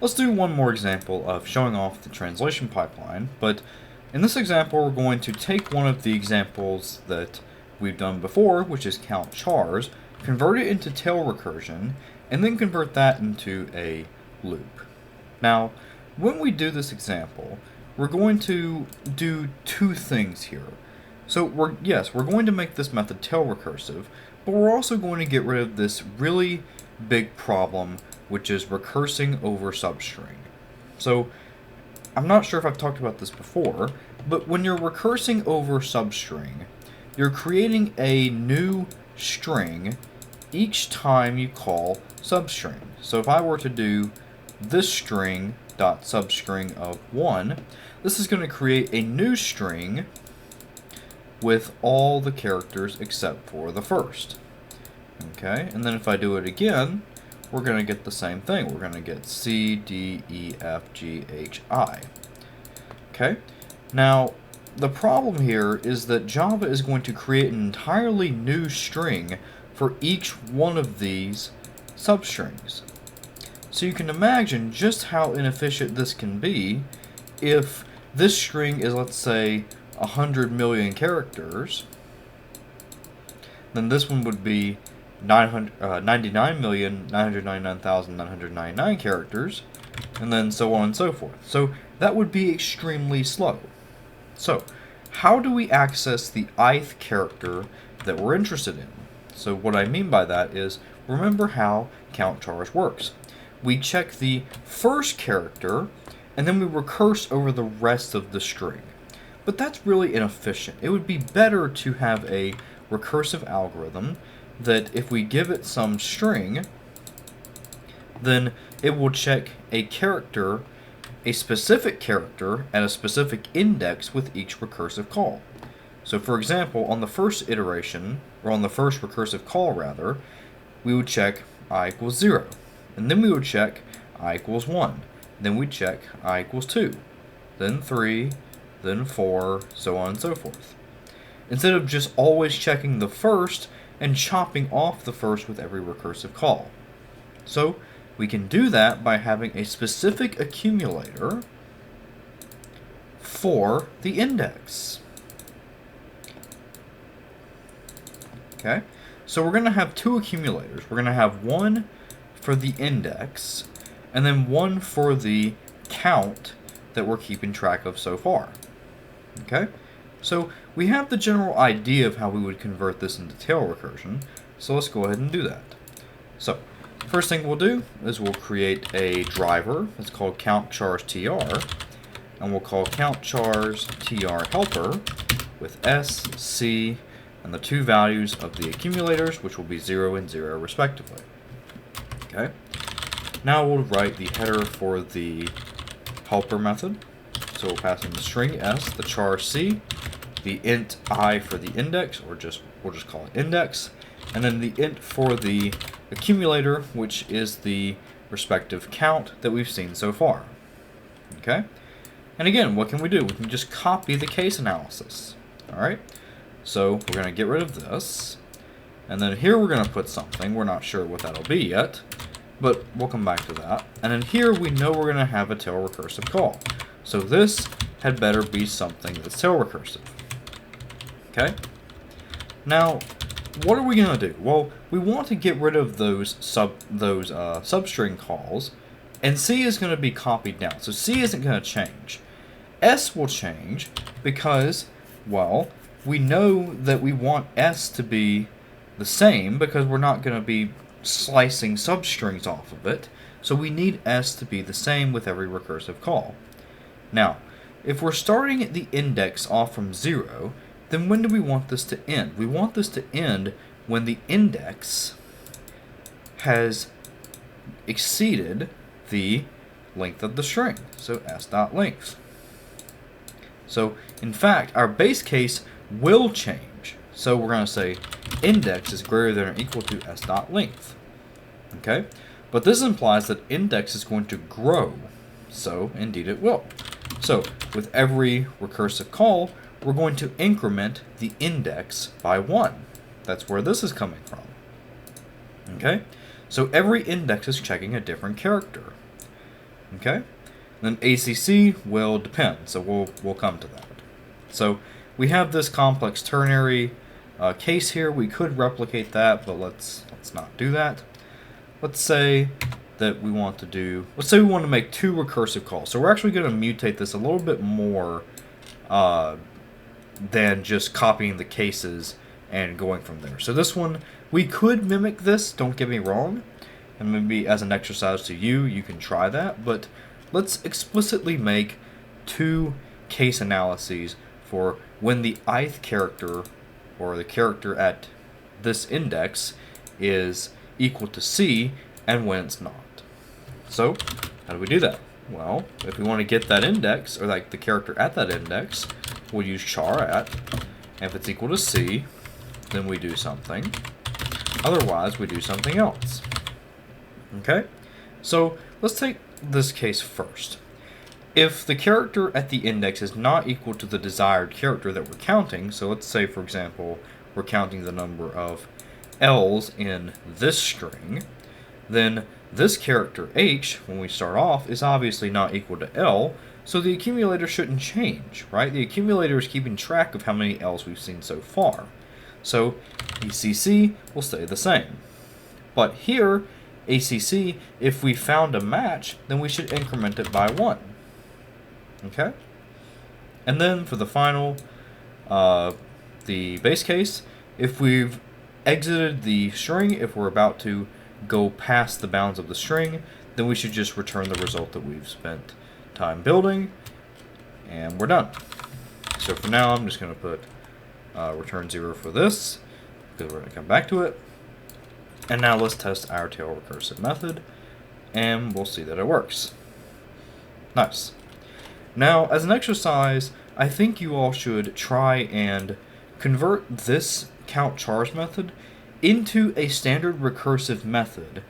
let's do one more example of showing off the translation pipeline, but in this example we're going to take one of the examples that we've done before, which is CountChars, convert it into tail recursion, and then convert that into a loop. Now, when we do this example, we're going to do two things here. So we're going to make this method tail recursive, but we're also going to get rid of this really big problem, which is recursing over substring. So I'm not sure if I've talked about this before, but when you're recursing over substring, you're creating a new string each time you call substring. So if I were to do this string dot substring of 1, this is going to create a new string with all the characters except for the first. Okay, and then if I do it again, we're going to get the same thing. We're going to get C, D, E, F, G, H, I. Okay, now the problem here is that Java is going to create an entirely new string for each one of these substrings. So you can imagine just how inefficient this can be if this string is, let's say, 100 million characters, then this one would be 99,999,999 characters, and then so on and so forth. So that would be extremely slow. So how do we access the ith character that we're interested in? So what I mean by that is, remember how CountChars works. We check the first character, and then we recurse over the rest of the string. But that's really inefficient. It would be better to have a recursive algorithm that if we give it some string, then it will check a character, a specific character, at a specific index with each recursive call. So for example, on the first iteration, or on the first recursive call rather, we would check I equals 0. And then we would check I equals 1. Then we'd check I equals 2. Then 3, then 4, so on and so forth. Instead of just always checking the first and chopping off the first with every recursive call. So we can do that by having a specific accumulator for the index. Okay, so we're going to have two accumulators. We're going to have one for the index, and then one for the count that we're keeping track of so far. Okay, so we have the general idea of how we would convert this into tail recursion, so let's go ahead and do that. So, first thing we'll do is we'll create a driver that's called CountChars TR, and we'll call CountChars TR helper with S, C, and the two values of the accumulators, which will be 0 and 0 respectively. Okay. Now we'll write the header for the helper method. So we'll pass in the string s, the char c, the int I for the index, or we'll just call it index, and then the int for the accumulator, which is the respective count that we've seen so far. Okay. And again, what can we do? We can just copy the case analysis. All right. So we're going to get rid of this, and then here we're going to put something. We're not sure what that'll be yet, but we'll come back to that. And then here we know we're going to have a tail recursive call. So this had better be something that's tail recursive. Okay? Now, what are we going to do? Well, we want to get rid of those substring calls, and C is going to be copied down. So C isn't going to change. S will change because, well, we know that we want S to be the same because we're not going to be slicing substrings off of it. So we need S to be the same with every recursive call. Now, if we're starting the index off from 0, then when do we want this to end? We want this to end when the index has exceeded the length of the string, so s.length. So, in fact, our base case will change. So we're going to say index is greater than or equal to s.length. Okay? But this implies that index is going to grow. So, indeed it will. So, with every recursive call, we're going to increment the index by 1. That's where this is coming from. Okay? So every index is checking a different character. Okay? Then ACC will depend, so we'll come to that. So we have this complex ternary case here. We could replicate that, but let's not do that. Let's say that we want to make two recursive calls. So we're actually going to mutate this a little bit more than just copying the cases and going from there. So this one, we could mimic this, don't get me wrong, and maybe as an exercise to you can try that, but let's explicitly make two case analyses for when the ith character, or the character at this index, is equal to C, and when it's not. So, how do we do that? Well, if we want to get that index, or like the character at that index, we'll use char at, and if it's equal to C, then we do something. Otherwise, we do something else. Okay? So, let's take this case first. If the character at the index is not equal to the desired character that we're counting, so let's say, for example, we're counting the number of L's in this string, then this character H, when we start off, is obviously not equal to L, so the accumulator shouldn't change, right? The accumulator is keeping track of how many L's we've seen so far. So ACC will stay the same. But here, ACC, if we found a match, then we should increment it by 1. Okay? And then for the final, the base case, if we've exited the string, if we're about to go past the bounds of the string, then we should just return the result that we've spent time building, and we're done. So for now, I'm just going to put return 0 for this, because we're going to come back to it. And now let's test our tail recursive method, and we'll see that it works. Nice. Now, as an exercise, I think you all should try and convert this CountChars method into a standard recursive method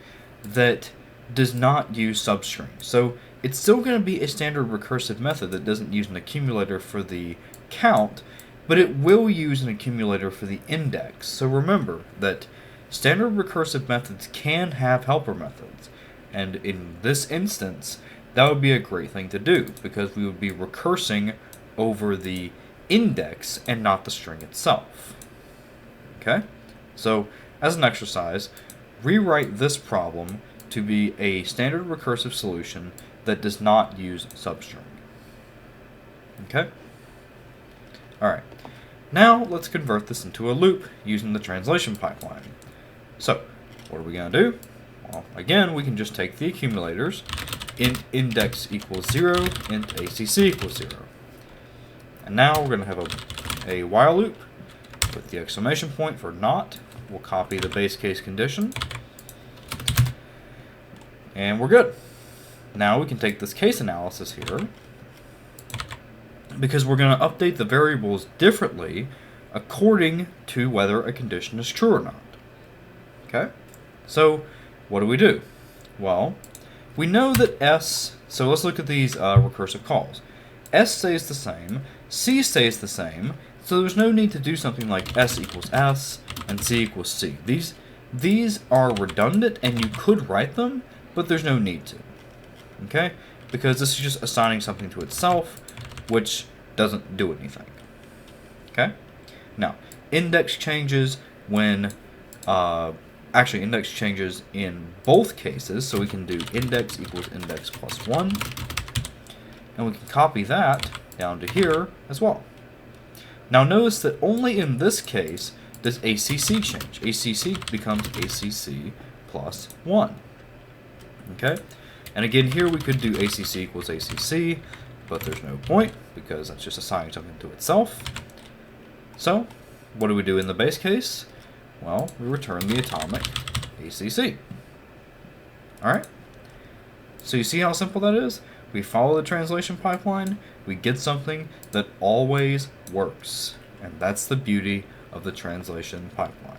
that does not use substrings. So it's still going to be a standard recursive method that doesn't use an accumulator for the count, but it will use an accumulator for the index. So remember that standard recursive methods can have helper methods, and in this instance, that would be a great thing to do, because we would be recursing over the index and not the string itself. Okay? So, as an exercise, rewrite this problem to be a standard recursive solution that does not use substring. Okay? Alright. Now, let's convert this into a loop using the translation pipeline. So, what are we going to do? Well, again, we can just take the accumulators, int index equals 0, int ACC equals 0. And now we're going to have a while loop with the exclamation point for not. We'll copy the base case condition. And we're good. Now we can take this case analysis here, because we're going to update the variables differently according to whether a condition is true or not. Okay? So, what do? Well, we know that S, so let's look at these recursive calls. S stays the same, C stays the same, so there's no need to do something like S equals S and C equals C. These are redundant, and you could write them, but there's no need to. Okay? Because this is just assigning something to itself, which doesn't do anything. Okay? Now, index changes when, actually index changes in both cases, so we can do index equals index plus 1, and we can copy that down to here as well. Now notice that only in this case does ACC change. ACC becomes ACC plus 1. Okay? And again, here we could do ACC equals ACC, but there's no point, because that's just assigning something to itself. So, what do we do in the base case? Well, we return the atomic ACC. Alright? So you see how simple that is? We follow the translation pipeline, we get something that always works. And that's the beauty of the translation pipeline.